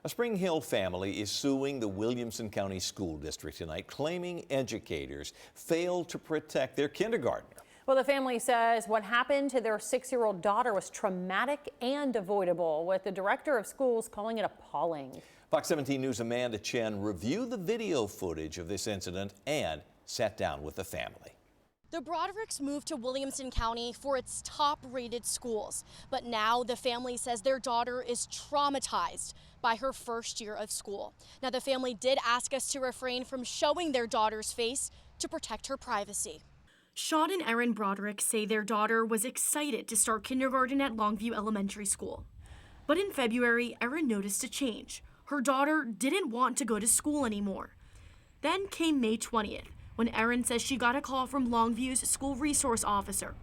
A Spring Hill family is suing the Williamson County School District tonight, claiming educators failed to protect their kindergartner. Well, the family says what happened to their 6-year-old daughter was traumatic and avoidable, with the director of schools calling it appalling. Fox 17 News' Amanda Chen reviewed the video footage of this incident and sat down with the family. The Brodaricks moved to Williamson County for its top-rated schools, but now the family says their daughter is traumatized by her first year of school. Now, the family did ask us to refrain from showing their daughter's face to protect her privacy. Sean and Erin Brodarick say their daughter was excited to start kindergarten at Longview Elementary School. But in February, Erin noticed a change. Her daughter didn't want to go to school anymore. Then came May 20th. When Erin says she got a call from Longview's school resource officer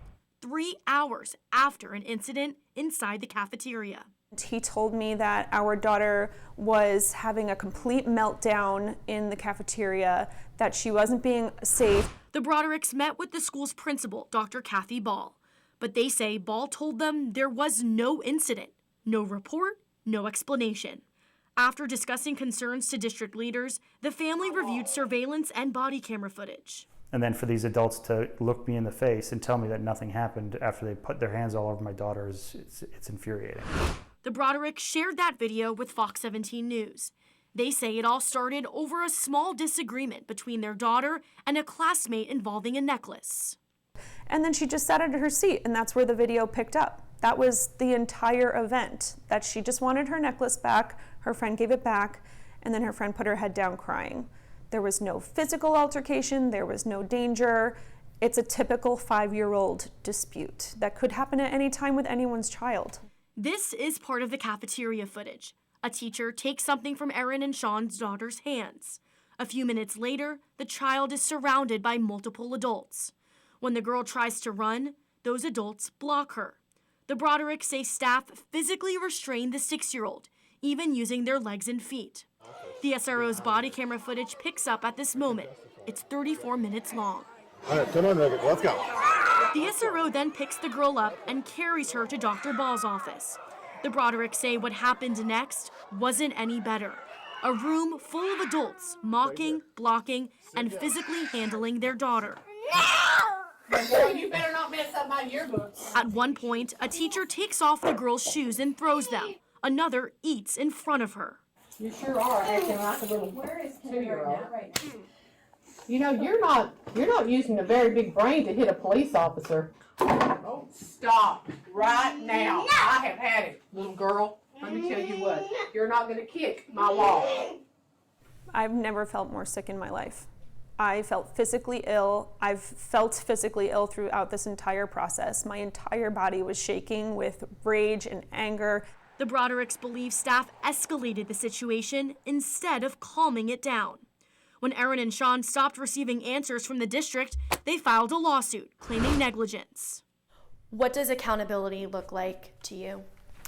3 hours after an incident inside the cafeteria. He told me that our daughter was having a complete meltdown in the cafeteria, that she wasn't being safe. The Brodaricks met with the school's principal, Dr. Kathy Ball, but they say Ball told them there was no incident, no report, no explanation. After discussing concerns to district leaders, the family reviewed surveillance and body camera footage. And then for these adults to look me in the face and tell me that nothing happened after they put their hands all over my daughter, it's infuriating. The Brodaricks shared that video with Fox 17 News. They say it all started over a small disagreement between their daughter and a classmate involving a necklace. And then she just sat at her seat, and that's where the video picked up. That was the entire event, that she just wanted her necklace back, her friend gave it back, and then her friend put her head down crying. There was no physical altercation, there was no danger. It's a typical 5-year-old dispute that could happen at any time with anyone's child. This is part of the cafeteria footage. A teacher takes something from Erin and Sean's daughter's hands. A few minutes later, the child is surrounded by multiple adults. When the girl tries to run, those adults block her. The Brodaricks say staff physically restrained the 6-year-old, even using their legs and feet. The SRO's body camera footage picks up at this moment. It's 34 minutes long. All right, come on, Nugget, let's go. The SRO then picks the girl up and carries her to Dr. Ball's office. The Brodaricks say what happened next wasn't any better. A room full of adults mocking, blocking, and physically handling their daughter. Boy, you better not mess up my yearbooks. At one point, a teacher takes off the girl's shoes and throws them. Another eats in front of her. You sure are acting like a little 2-year-old. You know, you're not using a very big brain to hit a police officer. Oh, stop right now. I have had it, little girl. Let me tell you what, you're not going to kick my wall. I've never felt more sick in my life. I felt physically ill. I've felt physically ill throughout this entire process. My entire body was shaking with rage and anger. The Brodaricks believe staff escalated the situation instead of calming it down. When Erin and Sean stopped receiving answers from the district, they filed a lawsuit claiming negligence. What does accountability look like to you?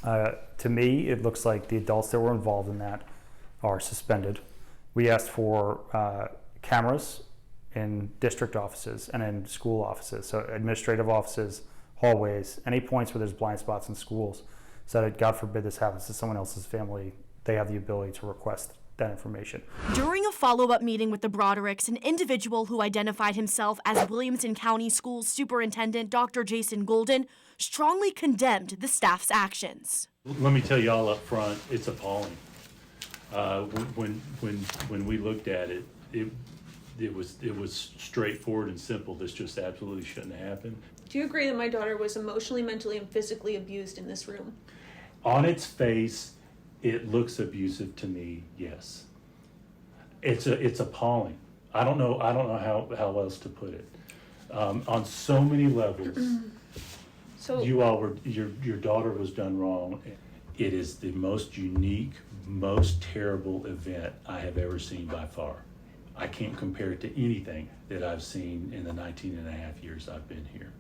To me, it looks like the adults that were involved in that are suspended. We asked for cameras in district offices and in school offices, so administrative offices, hallways, any points where there's blind spots in schools, so that God forbid this happens to someone else's family, they have the ability to request that information. During a follow-up meeting with the Brodaricks, an individual who identified himself as Williamson County School Superintendent Dr. Jason Golden strongly condemned the staff's actions. Let me tell you all up front, it's appalling. When we looked at it, it was straightforward and simple. This just absolutely shouldn't have happened. Do you agree that my daughter was emotionally, mentally, and physically abused in this room? On its face, it looks abusive to me, yes. It's appalling. I don't know how else to put it. On so many levels, So your daughter was done wrong. It is the most unique, most terrible event I have ever seen by far. I can't compare it to anything that I've seen in the 19 and a half years I've been here.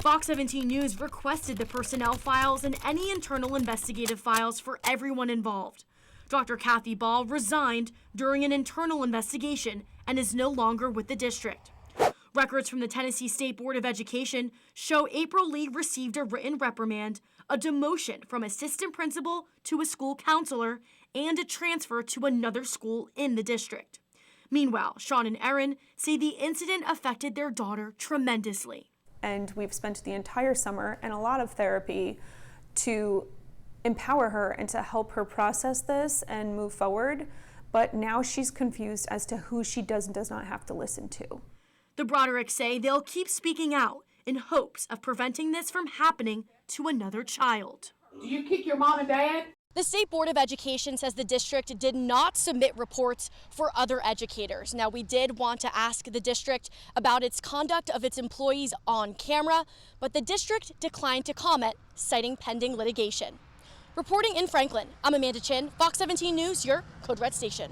Fox 17 News requested the personnel files and any internal investigative files for everyone involved. Dr. Kathy Ball resigned during an internal investigation and is no longer with the district. Records from the Tennessee State Board of Education show April Lee received a written reprimand, a demotion from assistant principal to a school counselor, and a transfer to another school in the district. Meanwhile, Sean and Erin say the incident affected their daughter tremendously. And we've spent the entire summer and a lot of therapy to empower her and to help her process this and move forward. But now she's confused as to who she does and does not have to listen to. The Brodaricks say they'll keep speaking out in hopes of preventing this from happening to another child. Do you kick your mom and dad? The State Board of Education says the district did not submit reports for other educators. Now, we did want to ask the district about its conduct of its employees on camera, but the district declined to comment, citing pending litigation. Reporting in Franklin, I'm Amanda Chin, Fox 17 News, your Code Red station.